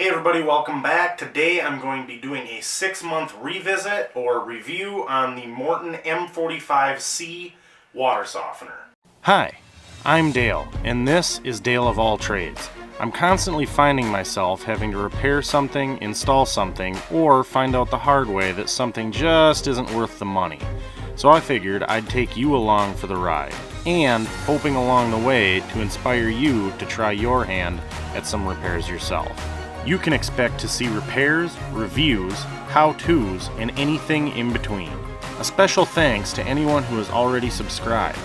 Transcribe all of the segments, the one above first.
Hey everybody, welcome back. Today I'm going to be doing a 6-month revisit or review on the Morton M45C water softener. Hi, I'm Dale, and this is Dale of All Trades. I'm constantly finding myself having to repair something, install something, or find out the hard way that something just isn't worth the money. So I figured I'd take you along for the ride, and hoping along the way to inspire you to try your hand at some repairs yourself. You can expect to see repairs, reviews, how-tos, and anything in between. A special thanks to anyone who has already subscribed.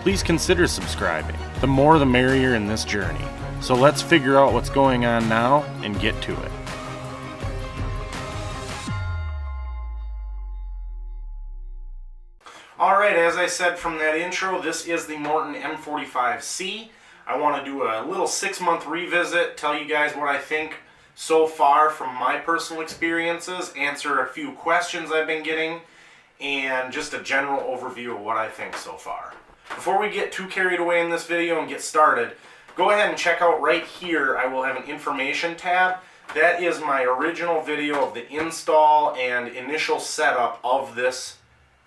Please consider subscribing. The more the merrier in this journey. So let's figure out what's going on now and get to it. Alright, as I said from that intro, this is the Morton M45C. I want to do a little 6-month revisit, tell you guys what I think so far from my personal experiences, answer a few questions I've been getting, and just a general overview of what I think so far. Before we get too carried away in this video and get started, go ahead and check out right here. I will have an information tab. That is my original video of the install and initial setup of this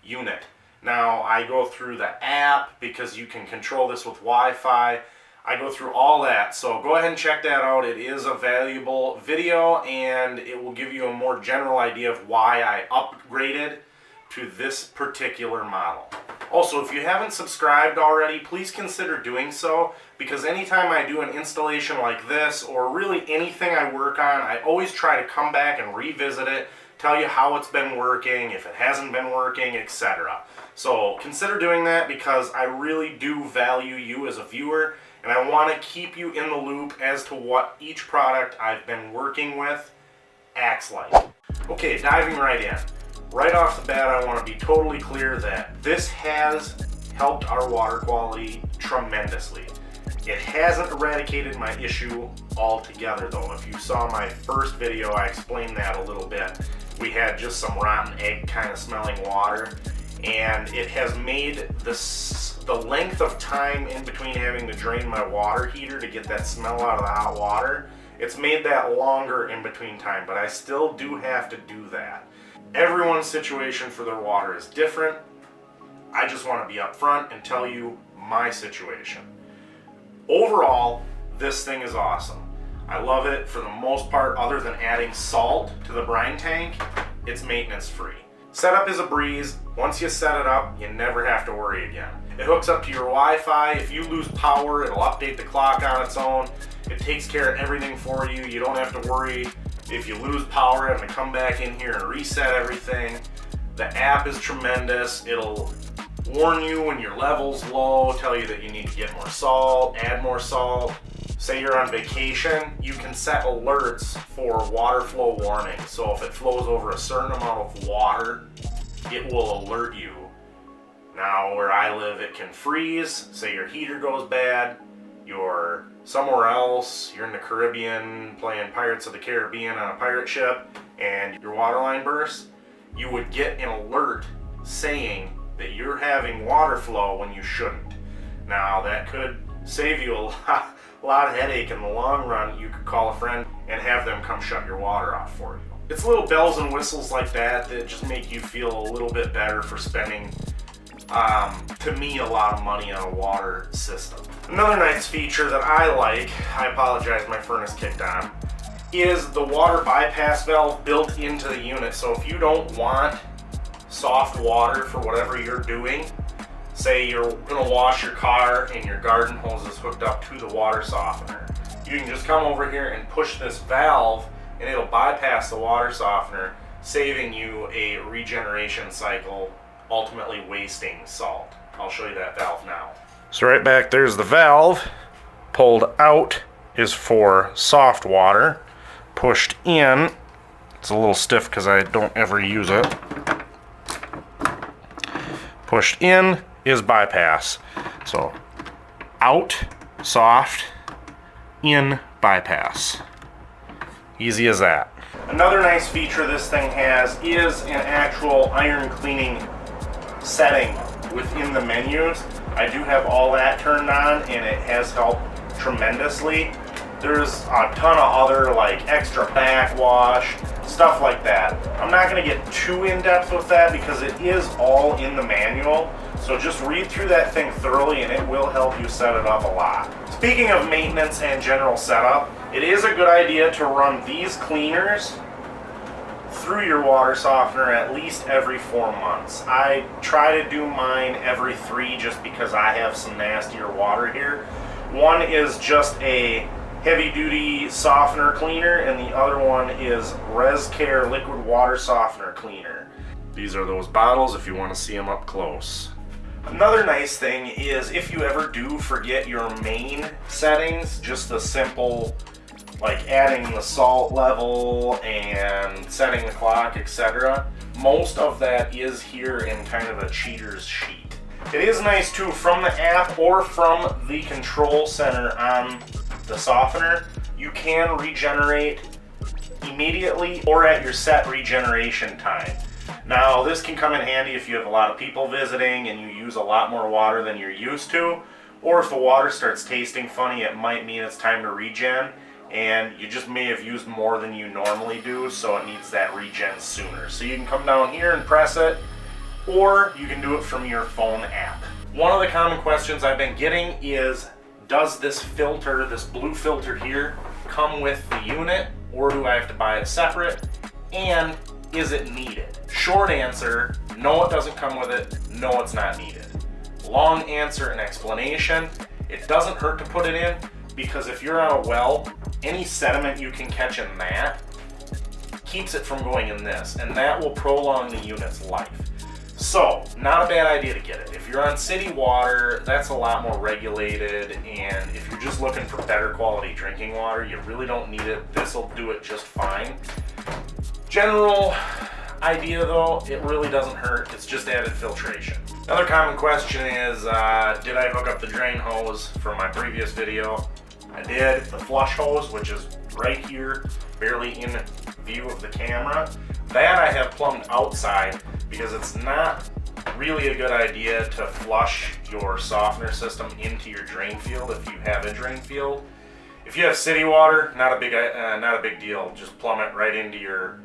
unit. Now I go through the app because you can control this with Wi-Fi. I go through all that, so go ahead and check that out. It is a valuable video and it will give you a more general idea of why I upgraded to this particular model. Also, if you haven't subscribed already, please consider doing so, because anytime I do an installation like this, or really anything I work on, I always try to come back and revisit it, tell you how it's been working, if it hasn't been working, etc. So consider doing that, because I really do value you as a viewer, and I want to keep you in the loop as to what each product I've been working with acts like. Okay, diving right in. Right off the bat, I want to be totally clear that this has helped our water quality tremendously. It hasn't eradicated my issue altogether though. If you saw my first video, I explained that a little bit. We had just some rotten egg kind of smelling water, and it has made the length of time in between having to drain my water heater to get that smell out of the hot water, it's made that longer in between time, but I still do have to do that. Everyone's situation for their water is different. I just want to be upfront and tell you my situation. Overall, this thing is awesome. I love it for the most part. Other than adding salt to the brine tank, it's maintenance free. Setup is a breeze. Once you set it up, you never have to worry again. It hooks up to your Wi-Fi. If you lose power, it'll update the clock on its own. It takes care of everything for you. You don't have to worry if you lose power, having to come back in here and reset everything. The app is tremendous. It'll warn you when your level's low, tell you that you need to get more salt, add more salt. Say you're on vacation, you can set alerts for water flow warning. So if it flows over a certain amount of water, it will alert you. Now where I live, it can freeze. Say your heater goes bad, you're somewhere else, you're in the Caribbean playing Pirates of the Caribbean on a pirate ship, and your water line bursts, you would get an alert saying that you're having water flow when you shouldn't. Now that could save you a lot of headache in the long run. You could call a friend and have them come shut your water off for you. It's little bells and whistles like that that just make you feel a little bit better for spending, to me, a lot of money on a water system. Another nice feature that I like, I apologize, my furnace kicked on, is the water bypass valve built into the unit. So if you don't want soft water for whatever you're doing, say you're gonna wash your car and your garden hose is hooked up to the water softener, you can just come over here and push this valve and it'll bypass the water softener, saving you a regeneration cycle, ultimately wasting salt. I'll show you that valve now. So right back there's the valve. Pulled out is for soft water. Pushed in, it's a little stiff because I don't ever use it. Pushed in is bypass. So out, soft, in, bypass. Easy as that. Another nice feature this thing has is an actual iron cleaning setting within the menus. I do have all that turned on and it has helped tremendously. There's a ton of other like extra backwash, stuff like that. I'm not going to get too in-depth with that because it is all in the manual. So just read through that thing thoroughly and it will help you set it up a lot. Speaking of maintenance and general setup, it is a good idea to run these cleaners through your water softener at least every 4 months. I try to do mine every 3 just because I have some nastier water here. One is just a heavy duty softener cleaner and the other one is Res Care liquid water softener cleaner. These are those bottles if you want to see them up close. Another nice thing is if you ever do forget your main settings, just the simple like adding the salt level and setting the clock, etc. Most of that is here in kind of a cheater's sheet. It is nice too from the app or from the control center on the softener, you can regenerate immediately or at your set regeneration time. Now this can come in handy if you have a lot of people visiting and you use a lot more water than you're used to, or if the water starts tasting funny, it might mean it's time to regen and you just may have used more than you normally do, so it needs that regen sooner. So you can come down here and press it, or you can do it from your phone app. One of the common questions I've been getting is, does this filter, this blue filter here, come with the unit, or do I have to buy it separate? And is it needed? Short answer, no, it doesn't come with it. No, it's not needed. Long answer and explanation, it doesn't hurt to put it in because if you're on a well, any sediment you can catch in that keeps it from going in this, and that will prolong the unit's life. So, not a bad idea to get it. If you're on city water, that's a lot more regulated, and if you're just looking for better quality drinking water, you really don't need it. This will do it just fine. General idea though, it really doesn't hurt. It's just added filtration. Another common question is, did I hook up the drain hose from my previous video? I did. The flush hose, which is right here, barely in view of the camera, that I have plumbed outside because it's not really a good idea to flush your softener system into your drain field if you have a drain field. If you have city water, not a big deal. Just plumb it right into your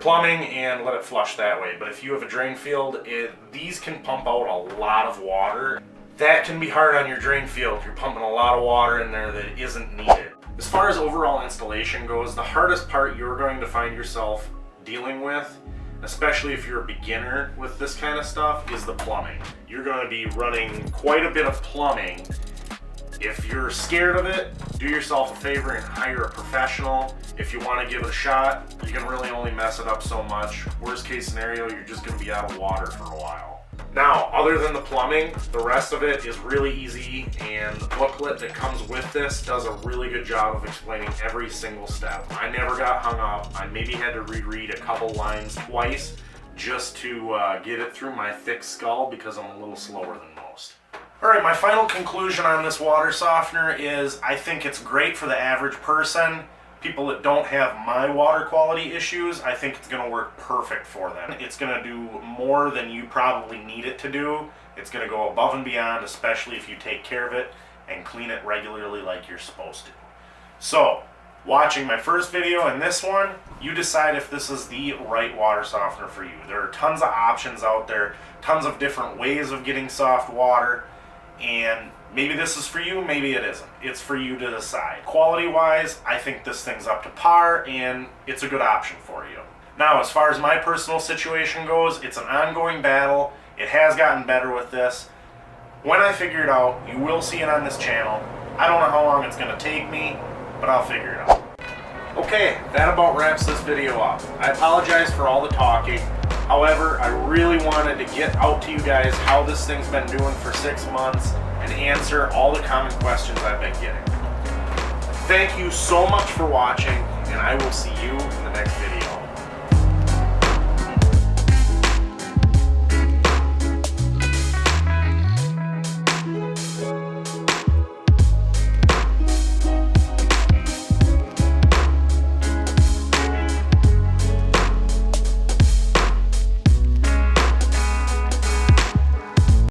plumbing and let it flush that way. But if you have a drain field, these can pump out a lot of water. That can be hard on your drain field. You're pumping a lot of water in there that isn't needed. As far as overall installation goes, the hardest part you're going to find yourself dealing with, especially if you're a beginner with this kind of stuff, is the plumbing. You're going to be running quite a bit of plumbing. If you're scared of it, do yourself a favor and hire a professional. If you want to give it a shot, you can really only mess it up so much. Worst case scenario, you're just going to be out of water for a while. Now, other than the plumbing, the rest of it is really easy, and the booklet that comes with this does a really good job of explaining every single step. I never got hung up. I maybe had to reread a couple lines twice just to get it through my thick skull because I'm a little slower than most. Alright, my final conclusion on this water softener is I think it's great for the average person. People that don't have my water quality issues, I think it's going to work perfect for them. It's going to do more than you probably need it to do. It's going to go above and beyond, especially if you take care of it and clean it regularly like you're supposed to. So, watching my first video and this one, you decide if this is the right water softener for you. There are tons of options out there, tons of different ways of getting soft water, and maybe this is for you, maybe it isn't. It's for you to decide. Quality-wise, I think this thing's up to par, and it's a good option for you. Now, as far as my personal situation goes, it's an ongoing battle. It has gotten better with this. When I figure it out, you will see it on this channel. I don't know how long it's going to take me, but I'll figure it out. Okay, that about wraps this video up. I apologize for all the talking. However, I really wanted to get out to you guys how this thing's been doing for 6 months and answer all the common questions I've been getting. Thank you so much for watching, and I will see you in the next video.